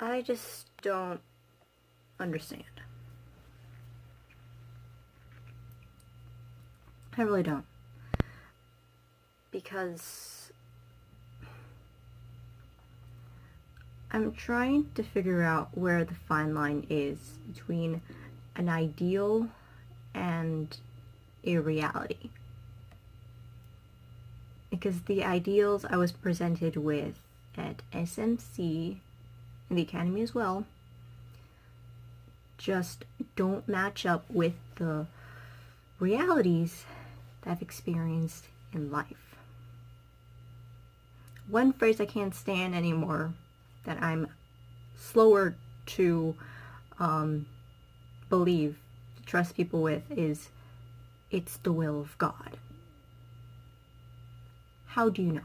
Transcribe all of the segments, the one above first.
I just don't understand. I really don't. Because I'm trying to figure out where the fine line is between an ideal and a reality. Because the ideals I was presented with at SMC and the Academy as well just don't match up with the realities that I've experienced in life. One phrase I can't stand anymore that I'm slower to believe, to trust people with, is it's the will of God. How do you know?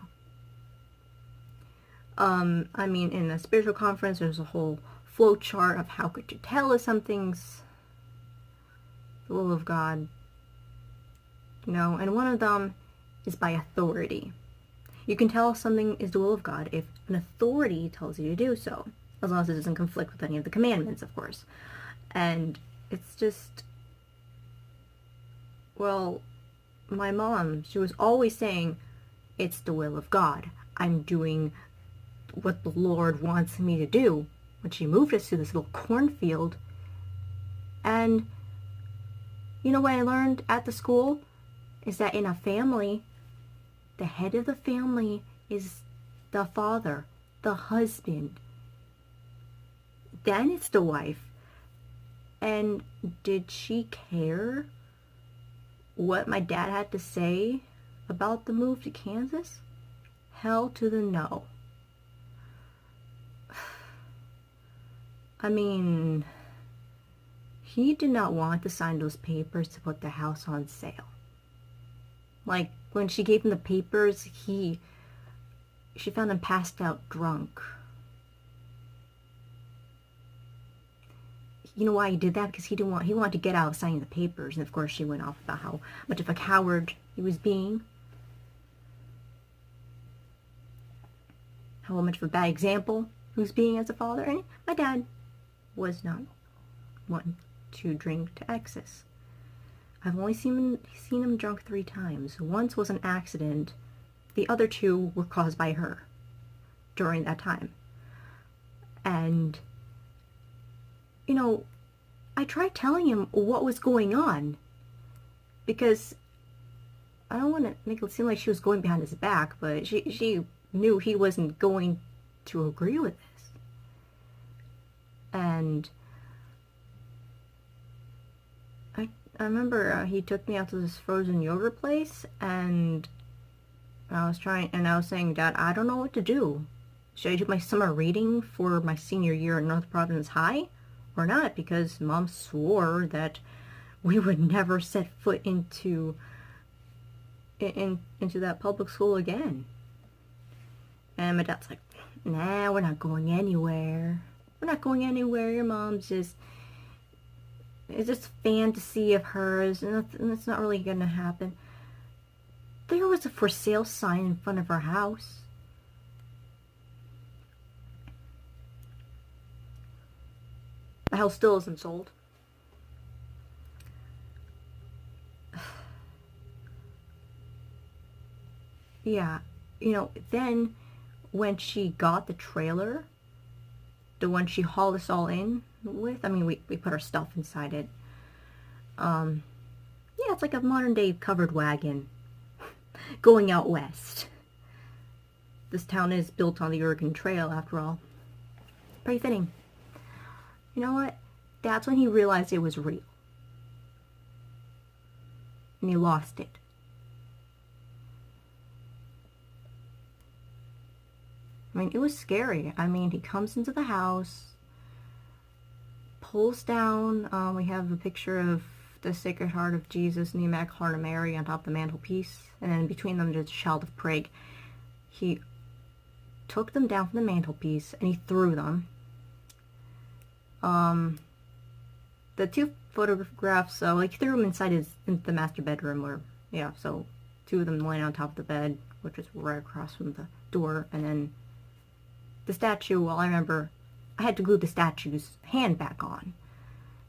I mean, in a spiritual conference, there's a whole flow chart of how could you tell if something's the will of God, and one of them is by authority. You can tell if something is the will of God if an authority tells you to do so, as long as it doesn't conflict with any of the commandments, of course. And it's just, well, my mom, she was always saying, it's the will of God. I'm doing what the Lord wants me to do. When she moved us to this little cornfield, and what I learned at the school is that in a family, the head of the family is the father, the husband. Then it's the wife. And did she care what my dad had to say about the move to Kansas? Hell to the no. I mean, he did not want to sign those papers to put the house on sale. Like, when she gave him the papers, she found him passed out drunk. You know why he did that? Because he wanted to get out of signing the papers. And of course she went off about how much of a coward he was being. How much of a bad example he was being as a father. And my dad was not one to drink to excess. I've only seen him drunk 3 times. Once was an accident. The other 2 were caused by her during that time. And, I tried telling him what was going on. Because I don't want to make it seem like she was going behind his back, but she knew he wasn't going to agree with this. And I remember he took me out to this frozen yogurt place, and I was saying, Dad, I don't know what to do. Should I do my summer reading for my senior year at North Providence High or not? Because Mom swore that we would never set foot into that public school again. And my dad's like, nah, we're not going anywhere. We're not going anywhere. Your mom's it's just fantasy of hers, and that's not really going to happen. There was a for sale sign in front of our house. The house still isn't sold. Yeah, then when she got the trailer, the one she hauled us all in with, I mean, we put our stuff inside it. Yeah, it's like a modern day covered wagon going out west. This town is built on the Oregon Trail, after all. Pretty fitting. You know what? That's when he realized it was real. And he lost it. I mean, it was scary. I mean, he comes into the house, pulls down, we have a picture of the Sacred Heart of Jesus and the Immaculate Heart of Mary on top of the mantelpiece, and then between them there's a child of prague. He took them down from the mantelpiece and he threw them. The 2 photographs, he threw them into the master bedroom, so 2 of them laying on top of the bed, which is right across from the door, and then the statue, well, I remember I had to glue the statue's hand back on.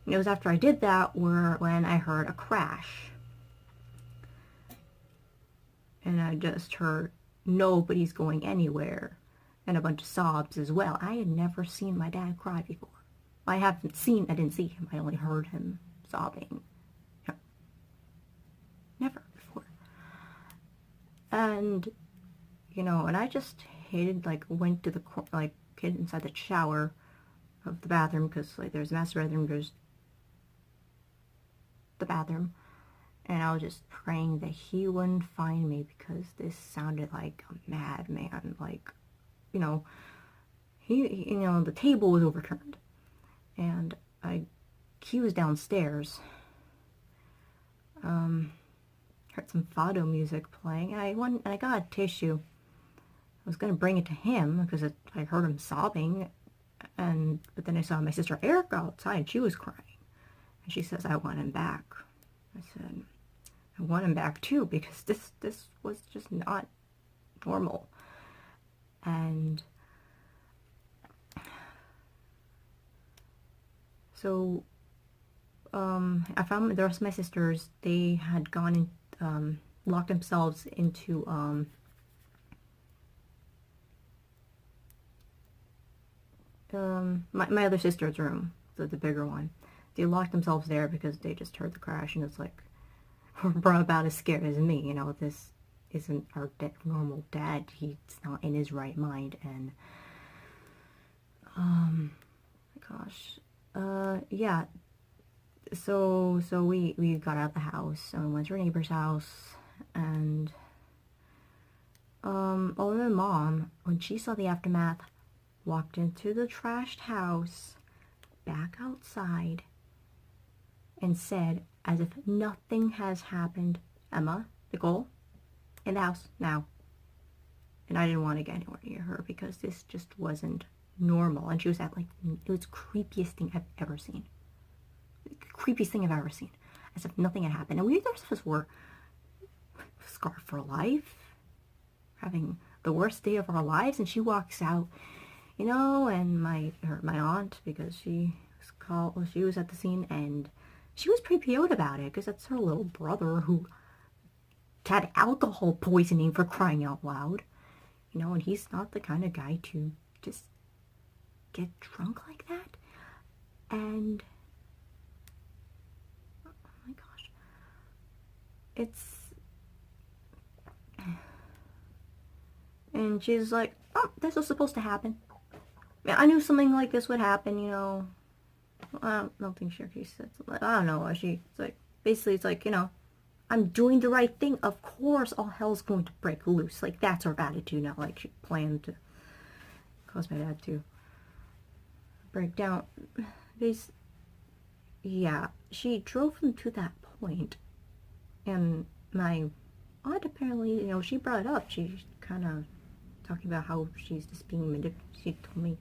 And it was after I did that when I heard a crash. And I just heard, nobody's going anywhere. And a bunch of sobs as well. I had never seen my dad cry before. I didn't see him. I only heard him sobbing. Never before. And, you know, and I just hated, like, went to the, like, hid inside the shower of the bathroom, because, like, there's the master bedroom, there's the bathroom, and I was just praying that he wouldn't find me, because this sounded like a madman. Like, you know, the table was overturned, and he was downstairs, heard some fado music playing, and I got a tissue. I was gonna bring it to him, because I heard him sobbing, but then I saw my sister Erica outside, and she was crying. And she says, I want him back. I said, I want him back too, because this was just not normal. And so I found the rest of my sisters, they had gone and locked themselves into my other sister's room, the bigger one. They locked themselves there because they just heard the crash, and it's like, we're about as scared as me, you know, this isn't our normal dad, he's not in his right mind. And gosh, yeah, so we got out of the house and we went to our neighbor's house, and my mom, when she saw the aftermath, walked into the trashed house, back outside, and said, as if nothing has happened, Emma, Nicole, in the house now. And I didn't want to get anywhere near her, because this just wasn't normal. And she was like, it was the creepiest thing I've ever seen. The creepiest thing I've ever seen. As if nothing had happened. And we, the rest of us, were scarred for life, having the worst day of our lives, and she walks out, you know, and my aunt, because she was at the scene, and she was pretty PO'd about it, because that's her little brother who had alcohol poisoning, for crying out loud, you know, and he's not the kind of guy to just get drunk like that. And oh my gosh, and she's like, oh, this was supposed to happen. I knew something like this would happen, you know. I don't think she said something. I don't know. She's like, basically, it's like, you know, I'm doing the right thing. Of course, all hell's going to break loose. Like, that's her attitude now. Like, she planned to cause my dad to break down. Yeah, she drove him to that point. And my aunt, apparently, you know, she brought it up. She kind of talking about how she's just being manipulated. She told me.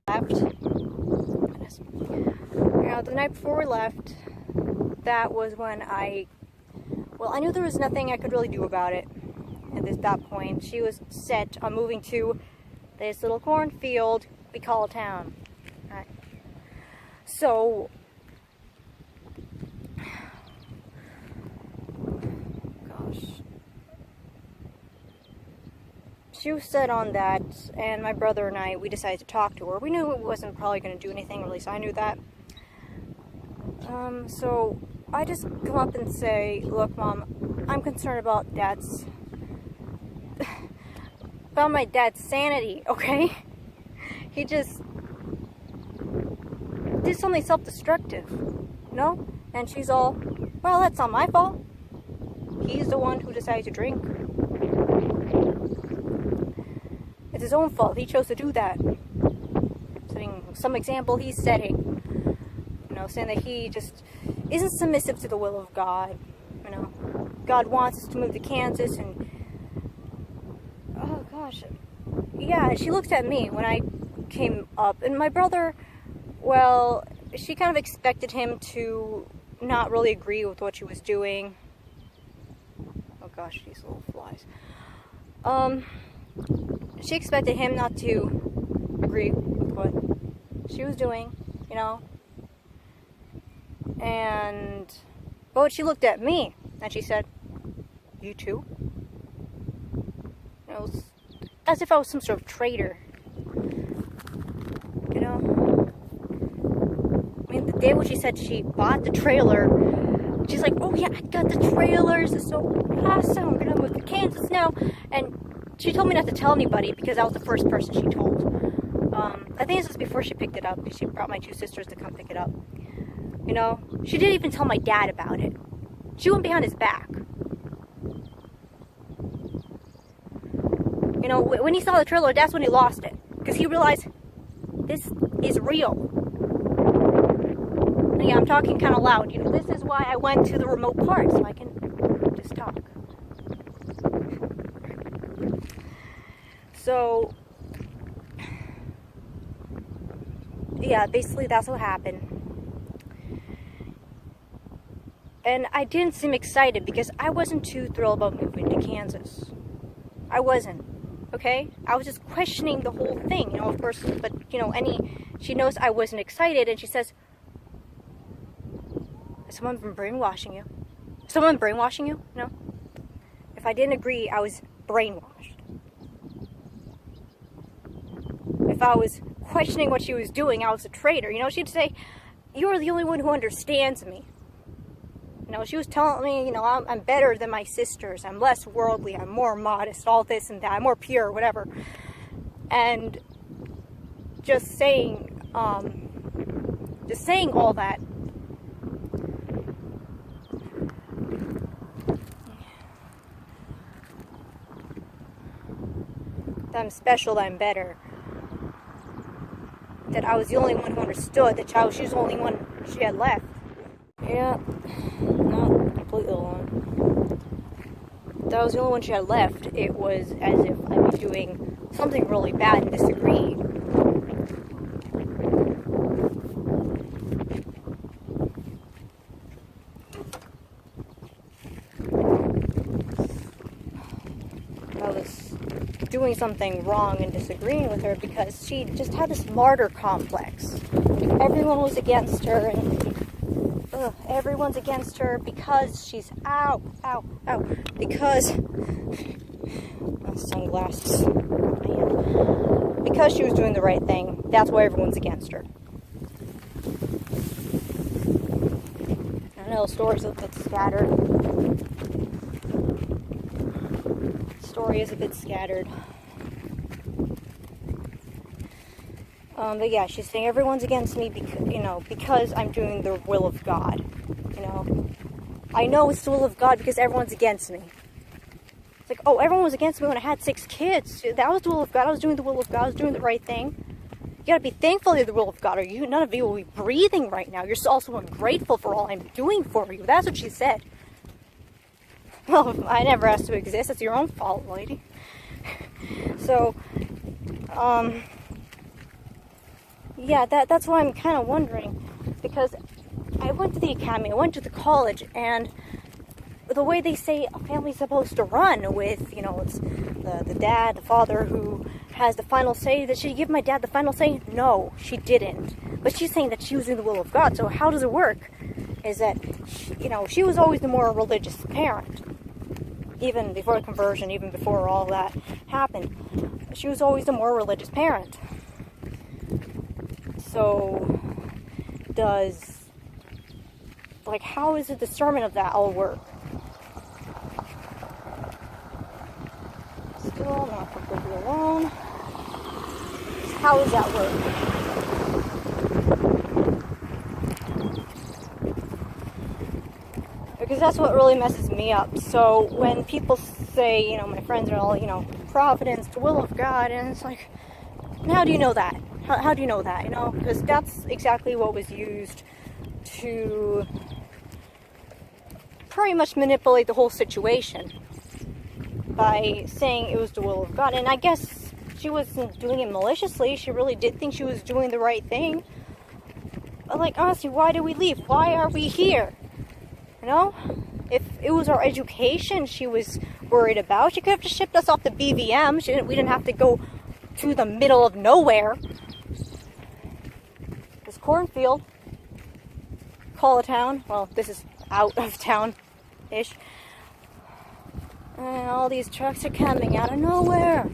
Left. You know, the night before we left, that was when I knew there was nothing I could really do about it at that point. She was set on moving to this little cornfield we call a town. Right. So, gosh. She was set on that, and my brother and I, we decided to talk to her. We knew it wasn't probably going to do anything, or at least I knew that. So I just come up and say, look, Mom, I'm concerned about my dad's sanity, okay? He just did something self-destructive, you know? And she's all, well, that's not my fault. He's the one who decided to drink. It's his own fault. He chose to do that. Setting some example he's setting. You know, saying that he just isn't submissive to the will of God. You know, God wants us to move to Kansas, and oh gosh, yeah. She looked at me when I came up, and my brother, well, she kind of expected him to not really agree with what she was doing. gosh, these little flies. She expected him not to agree with what she was doing, you know. But she looked at me and she said, "You too?" It was as if I was some sort of traitor, you know. I mean, the day when she said she bought the trailer, she's like, "Oh yeah, I got the trailers. It's so awesome. I'm gonna move to Kansas now." And she told me not to tell anybody because I was the first person she told. I think this was before she picked it up. She brought my two sisters to come pick it up. You know, she didn't even tell my dad about it. She went behind his back. You know, when he saw the trailer, that's when he lost it. Because he realized, this is real. And yeah, I'm talking kind of loud. You know, this is why I went to the remote part, so I can just talk. So, yeah, basically that's what happened. And I didn't seem excited because I wasn't too thrilled about moving to Kansas. I wasn't, okay? I was just questioning the whole thing, you know, of course, but, you know, she knows I wasn't excited, and she says, "Has someone been brainwashing you? Someone brainwashing you?" You know? If I didn't agree, I was brainwashed. If I was questioning what she was doing, I was a traitor. You know, she'd say, "You're the only one who understands me." You know, she was telling me, you know, I'm better than my sisters. I'm less worldly. I'm more modest. All this and that. I'm more pure, whatever. And just saying all that. That I'm special. That I'm better. That I was the only one who understood. That she was the only one she had left. Yeah, not completely alone. That was the only one she had left. It was as if I'd be doing something really bad and disagreeing. I was doing something wrong and disagreeing with her because she just had this martyr complex. Everyone was against her, and everyone's against her because she's because my sunglasses, because she was doing the right thing. That's why everyone's against her. I know the story's a bit scattered. The story is a bit scattered. But yeah, she's saying everyone's against me because, you know, because I'm doing the will of God. You know, I know it's the will of God because everyone's against me. It's like, oh, everyone was against me when I had 6 kids. That was the will of God. I was doing the will of God. I was doing the right thing. You gotta be thankful you're the will of God, or none of you will be breathing right now. You're also ungrateful for all I'm doing for you. That's what she said. Well, I never asked to exist. It's your own fault, lady. So, yeah, that's why I'm kind of wondering, because I went to the academy, I went to the college, and the way they say a family's supposed to run with, you know, it's the dad, the father who has the final say. Did she give my dad the final say? No, she didn't. But she's saying that she was in the will of God. So how does it work? Is that, you know, she was always the more religious parent. Even before conversion, even before all that happened. She was always the more religious parent. So, how is the discernment of that all work? Still not completely alone. How does that work? Because that's what really messes me up. So when people say, you know, my friends are all, you know, providence, the will of God, and it's like, how do you know that? How do you know that, you know? Because that's exactly what was used to pretty much manipulate the whole situation by saying it was the will of God. And I guess she wasn't doing it maliciously. She really did think she was doing the right thing. But, like, honestly, why did we leave? Why are we here? You know? If it was our education she was worried about, she could have just shipped us off to BVM. We didn't have to go to the middle of nowhere. This cornfield. Call a town. Well, this is out of town-ish. And all these trucks are coming out of nowhere.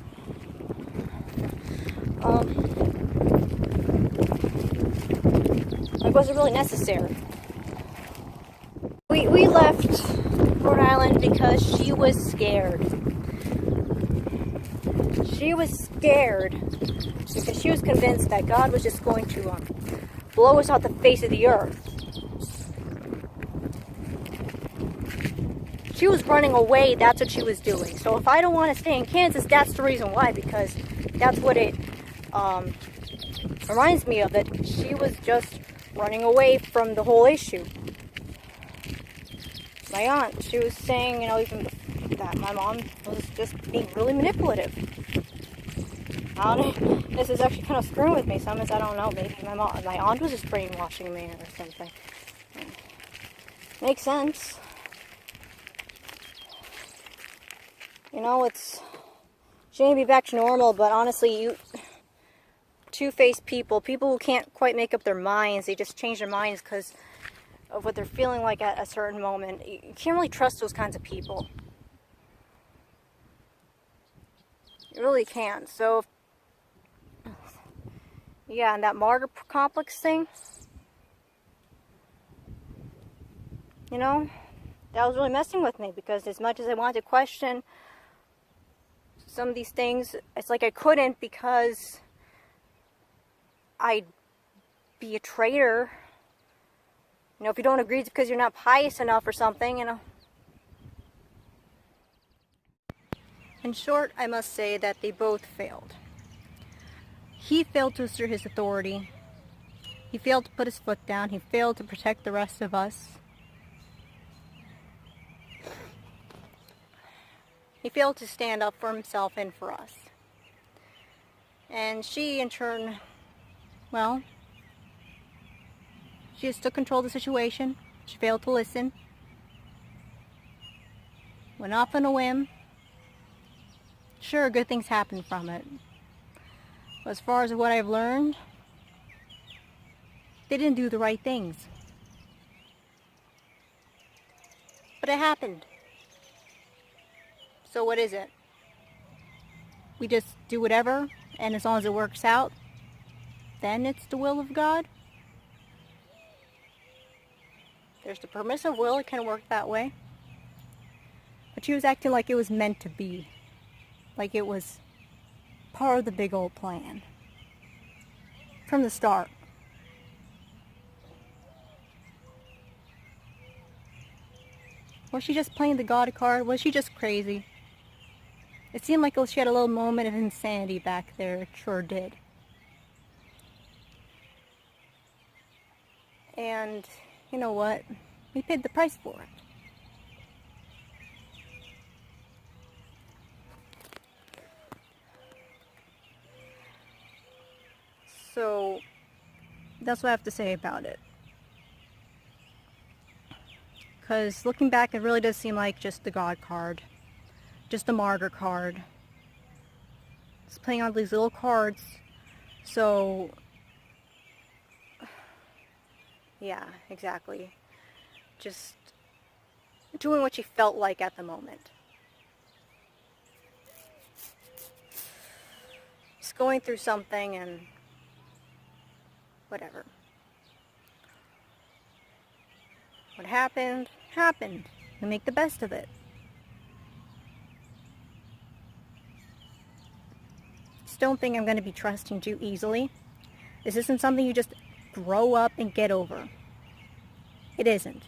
It wasn't really necessary. We left Rhode Island because she was scared. She was scared because she was convinced that God was just going to blow us off the face of the earth. She was running away, that's what she was doing. So if I don't want to stay in Kansas, that's the reason why, because that's what it reminds me of, that she was just running away from the whole issue. My aunt, she was saying, even that my mom was just being really manipulative. This is actually kind of screwing with me. Sometimes I don't know, maybe my aunt was just brainwashing me or something. Makes sense. She may be back to normal, but honestly, two-faced people who can't quite make up their minds, they just change their minds because of what they're feeling like at a certain moment. You can't really trust those kinds of people. You really can't. So, yeah, and that martyr complex thing, that was really messing with me, because as much as I wanted to question some of these things, it's like I couldn't, because I'd be a traitor. If you don't agree, it's because you're not pious enough or something, In short, I must say that they both failed. He failed to assert his authority. He failed to put his foot down. He failed to protect the rest of us. He failed to stand up for himself and for us. And she, in turn, well, she just took control of the situation. She failed to listen. Went off on a whim. Sure, good things happened from it. But as far as what I've learned, they didn't do the right things. But it happened. So what is it? We just do whatever, and as long as it works out, then it's the will of God? There's the permissive will, it can work that way. But she was acting like it was meant to be. Like it was part of the big old plan. From the start. Was she just playing the God card? Was she just crazy? It seemed like she had a little moment of insanity back there. It sure did. And you know what? We paid the price for it. So that's what I have to say about it. Because looking back, it really does seem like just the God card. Just the martyr card. It's playing on these little cards. So, yeah, exactly. Just doing what she felt like at the moment. Just going through something and whatever. What happened, happened. We make the best of it. Just don't think I'm going to be trusting you easily. This isn't something you just grow up and get over. It isn't.